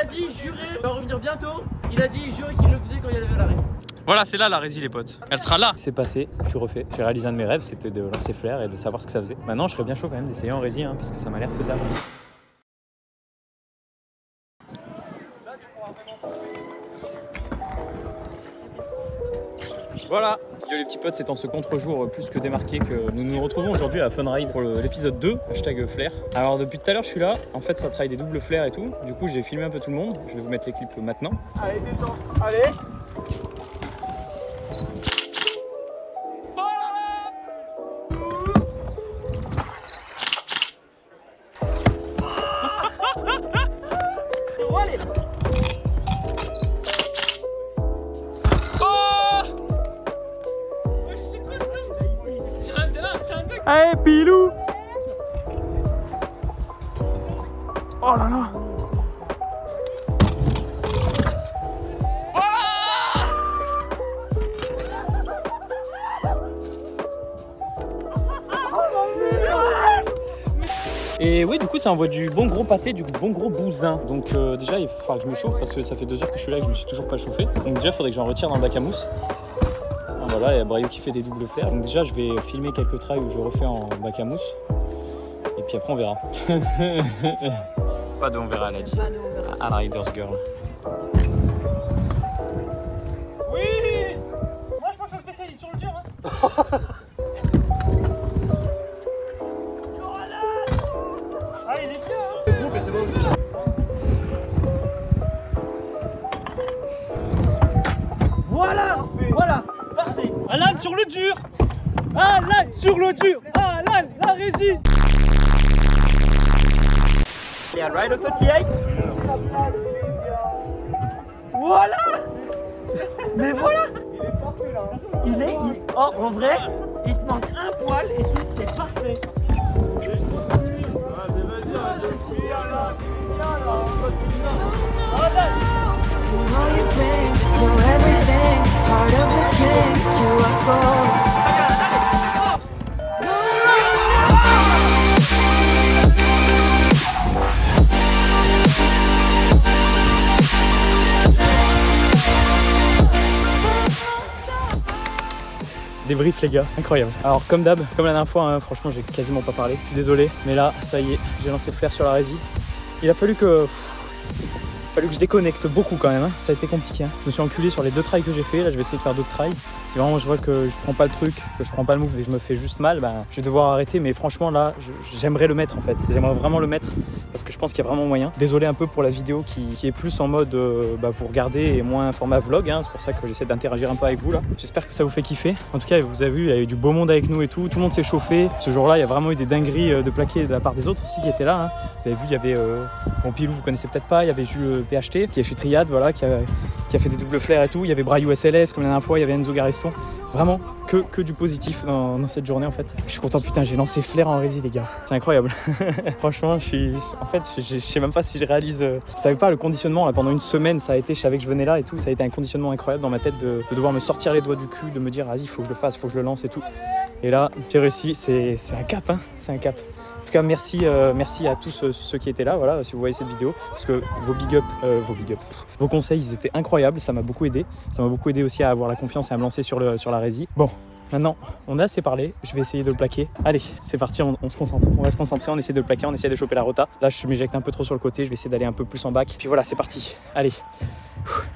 dit juré, il va revenir bientôt. Il a dit juré qu'il le faisait quand il y avait la rési. Voilà, c'est là la rési les potes. Elle sera là. C'est passé, je suis refait. J'ai réalisé un de mes rêves, c'était de lancer flair et de savoir ce que ça faisait. Maintenant, je serais bien chaud quand même d'essayer en rési, hein, parce que ça m'a l'air faisable. Voilà, yo les petits potes, c'est en ce contre-jour plus que démarqué que nous nous retrouvons aujourd'hui à Fun Ride pour l'épisode 2, hashtag flair. Alors depuis tout à l'heure je suis là, en fait ça travaille des doubles flairs et tout, du coup j'ai filmé un peu tout le monde, je vais vous mettre les clips maintenant. Allez détends, allez. Allez Pilou. Oh là là. Et oui, du coup ça envoie du bon gros pâté, du bon gros bousin. Donc déjà il faudra que je me chauffe parce que ça fait 2 heures que je suis là et que je me suis toujours pas chauffé. Donc déjà il faudrait que j'en retire dans le bac à mousse. Voilà, il y a Braillot qui fait des doubles flairs. Donc déjà, je vais filmer quelques trails où je refais en bac à mousse. Et puis après, on verra. Pas de on verra, elle a dit. À la Riders Girl. Oui. Moi, je pense que le spécial, il est sur le dur. Hein. Ah, il est bien. Hein. Groupe et c'est bon. Voilà, voilà, parfait. Alan sur le dur. Alan sur le dur. Alan, la rési. Yeah, right of 38. Voilà. Mais voilà. Il est parfait là. Il est, oh, en vrai, il te manque un poil et tout est parfait. Débrief les gars, incroyable. Alors comme d'hab, comme la dernière fois, hein, franchement j'ai quasiment pas parlé. Je suis désolé, mais là, ça y est, j'ai lancé flair sur la rési. Il a fallu que je déconnecte beaucoup quand même, hein. Ça a été compliqué. Hein. Je me suis enculé sur les 2 trails que j'ai fait, là je vais essayer de faire d'autres trails. Si vraiment je vois que je prends pas le truc, que je prends pas le move et que je me fais juste mal, bah, je vais devoir arrêter. Mais franchement là, j'aimerais le mettre en fait. J'aimerais vraiment le mettre parce que je pense qu'il y a vraiment moyen. Désolé un peu pour la vidéo qui est plus en mode vous regardez et moins format vlog, hein. C'est pour ça que j'essaie d'interagir un peu avec vous là. J'espère que ça vous fait kiffer. En tout cas, vous avez vu, il y a eu du beau monde avec nous et tout. Tout le monde s'est chauffé. Ce jour-là, il y a vraiment eu des dingueries de plaqués de la part des autres aussi qui étaient là. Hein. Vous avez vu, il y avait bon Pilou, vous connaissez peut-être pas, il y avait Jules PHT qui est chez Triad, voilà, qui a fait des doubles flairs et tout. Il y avait Braillou SLS comme la dernière fois, il y avait Enzo Gariston. Vraiment que du positif dans cette journée en fait. Je suis content, putain, j'ai lancé flair en rési les gars. C'est incroyable. Franchement, je sais même pas si je réalise. Je savais pas le conditionnement là pendant une semaine, ça a été, je savais que je venais là et tout, ça a été un conditionnement incroyable dans ma tête de devoir me sortir les doigts du cul, de me dire vas-y, faut que je le fasse, faut que je le lance et tout. Et là, j'ai réussi, c'est un cap, hein, c'est un cap. En tout cas, merci à tous ceux qui étaient là, voilà, si vous voyez cette vidéo, parce que vos conseils, ils étaient incroyables, ça m'a beaucoup aidé. Ça m'a beaucoup aidé aussi à avoir la confiance et à me lancer sur la rési. Bon, maintenant, on a assez parlé, je vais essayer de le plaquer. Allez, c'est parti, on se concentre. On va se concentrer, on essaie de le plaquer, on essaie de choper la rota. Là, je m'éjecte un peu trop sur le côté, je vais essayer d'aller un peu plus en bac. Puis voilà, c'est parti. Allez.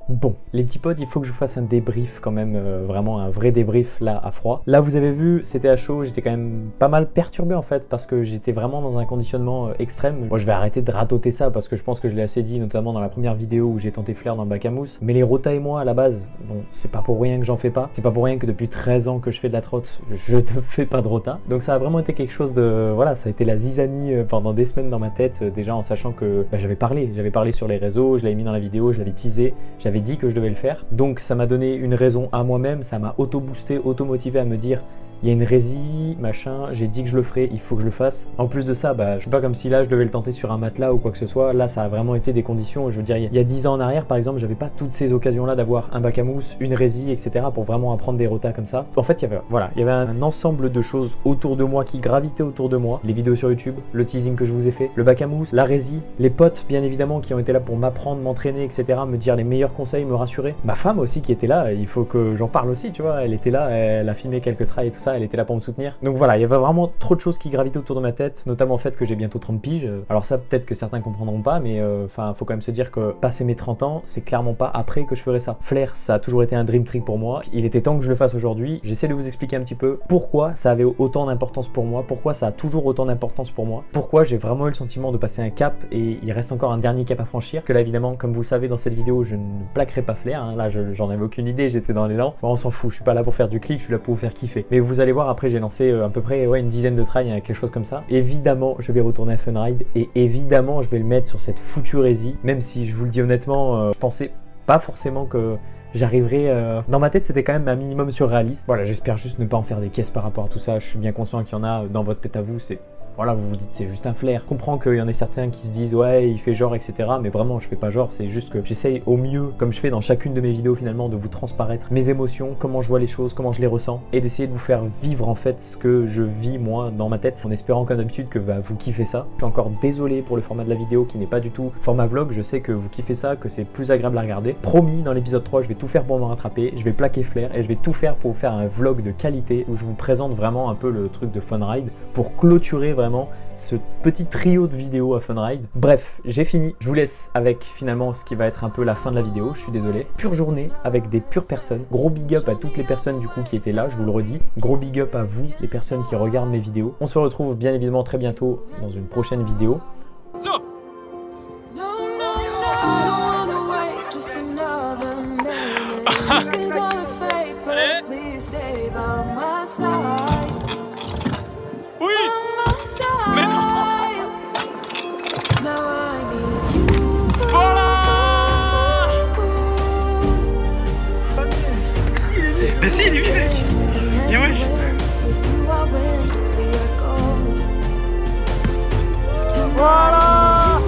Bon, les petits potes, il faut que je vous fasse un débrief quand même, vraiment un vrai débrief là à froid. Là vous avez vu, c'était à chaud, j'étais quand même pas mal perturbé en fait parce que j'étais vraiment dans un conditionnement extrême. Moi je vais arrêter de ratoter ça parce que je pense que je l'ai assez dit, notamment dans la première vidéo où j'ai tenté flair dans le bac à mousse. Mais les rotas et moi à la base, bon c'est pas pour rien que j'en fais pas, c'est pas pour rien que depuis 13 ans que je fais de la trotte, je ne fais pas de rota. Donc ça a vraiment été quelque chose de, voilà, ça a été la zizanie pendant des semaines dans ma tête, déjà en sachant que j'avais parlé sur les réseaux, je l'avais mis dans la vidéo, je l'avais teasé, j'avais dit que je devais le faire. Donc ça m'a donné une raison à moi-même, ça m'a auto-boosté, auto-motivé à me dire il y a une résie, machin, j'ai dit que je le ferais, il faut que je le fasse. En plus de ça, bah, je suis pas comme si là je devais le tenter sur un matelas ou quoi que ce soit. Là, ça a vraiment été des conditions. Je veux dire, il y a 10 ans en arrière, par exemple, j'avais pas toutes ces occasions-là d'avoir un bac à mousse, une résie, etc. pour vraiment apprendre des rotas comme ça. En fait, il y avait un ensemble de choses autour de moi qui gravitaient autour de moi. Les vidéos sur YouTube, le teasing que je vous ai fait, le bac à mousse, la résie, les potes, bien évidemment, qui ont été là pour m'apprendre, m'entraîner, etc. me dire les meilleurs conseils, me rassurer. Ma femme aussi qui était là, il faut que j'en parle aussi, tu vois. Elle était là, elle a filmé quelques trails et tout ça, elle était là pour me soutenir. Donc voilà, il y avait vraiment trop de choses qui gravitaient autour de ma tête, notamment le fait que j'ai bientôt 30 piges. Alors ça, peut-être que certains comprendront pas, mais enfin, faut quand même se dire que passer mes 30 ans, c'est clairement pas après que je ferai ça. Flair, ça a toujours été un dream trick pour moi. Il était temps que je le fasse aujourd'hui. J'essaie de vous expliquer un petit peu pourquoi ça avait autant d'importance pour moi, pourquoi ça a toujours autant d'importance pour moi, pourquoi j'ai vraiment eu le sentiment de passer un cap et il reste encore un dernier cap à franchir. Que là, évidemment, comme vous le savez dans cette vidéo, je ne plaquerai pas Flair. Hein. Là, j'en avais aucune idée, j'étais dans l'élan. Bon, on s'en fout, je suis pas là pour faire du clic, je suis là pour vous faire kiffer. Mais vous allez voir, après, j'ai lancé à peu près une dizaine de trails, quelque chose comme ça. Évidemment, je vais retourner à Funride et évidemment, je vais le mettre sur cette foutue résie, même si je vous le dis honnêtement, je pensais pas forcément que j'arriverai... Dans ma tête, c'était quand même un minimum surréaliste. Voilà, j'espère juste ne pas en faire des caisses par rapport à tout ça. Je suis bien conscient qu'il y en a dans votre tête à vous, c'est... Voilà, vous vous dites c'est juste un flair. Je comprends qu'il y en ait certains qui se disent ouais il fait genre etc. Mais vraiment je fais pas genre, c'est juste que j'essaye au mieux, comme je fais dans chacune de mes vidéos finalement, de vous transparaître mes émotions, comment je vois les choses, comment je les ressens, et d'essayer de vous faire vivre en fait ce que je vis moi dans ma tête, en espérant comme d'habitude que vous kiffez ça. Je suis encore désolé pour le format de la vidéo qui n'est pas du tout format vlog, je sais que vous kiffez ça, que c'est plus agréable à regarder. Promis, dans l'épisode 3 je vais tout faire pour me rattraper, je vais plaquer Flair et je vais tout faire pour vous faire un vlog de qualité où je vous présente vraiment un peu le truc de Funride pour clôturer vraiment ce petit trio de vidéos à Funride. Bref, j'ai fini. Je vous laisse avec finalement ce qui va être un peu la fin de la vidéo, je suis désolé. Pure journée avec des pures personnes. Gros big up à toutes les personnes du coup qui étaient là, je vous le redis. Gros big up à vous, les personnes qui regardent mes vidéos. On se retrouve bien évidemment très bientôt dans une prochaine vidéo. Mais si, il est vite mec. Et wesh. Voilà.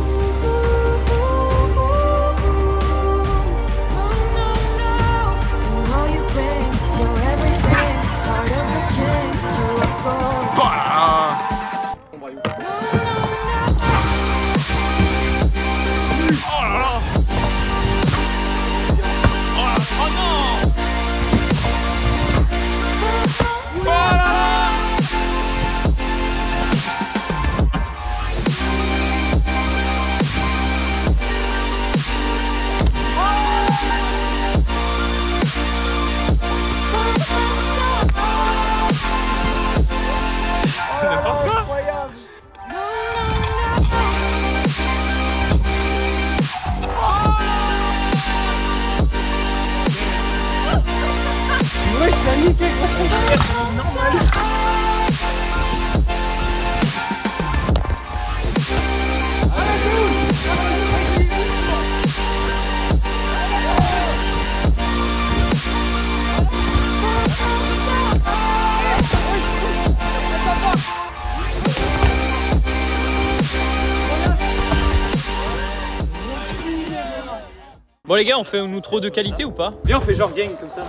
Bon les gars, on fait un outro de qualité ou pas? Viens, on fait genre gang comme ça.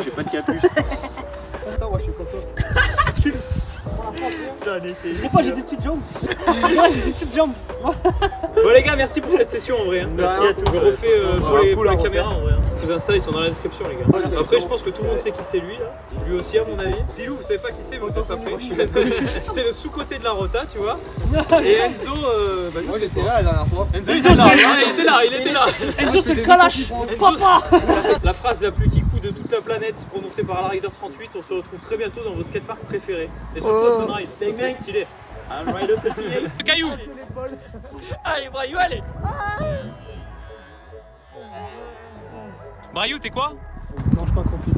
J'ai pas de capuche. Attends, moi je suis content. Je sais pas, j'ai des petites jambes. J'ai des petites jambes. Bon les gars, merci pour cette session en vrai. Hein. Merci à tous. Je refais pour les à caméras en vrai. Hein. Vos Insta ils sont dans la description les gars. Après je pense que tout le monde sait qui c'est lui là. Lui aussi à mon avis. Pilou, vous savez pas qui c'est, mais vous êtes pas prêts. C'est le sous-côté de la rota, tu vois. Et Enzo, bah, Moi j'étais là la dernière fois. Enzo il était là. Enzo c'est le kalash. Papa. La phrase la plus kikou de toute la planète prononcée par la Rider 38. On se retrouve très bientôt dans vos skateparks préférés. Et surtout Funride, c'est stylé. I'm Rider 38. Caillou. Allez Brayou, allez. Brayou, t'es quoi? Non, je suis pas compris.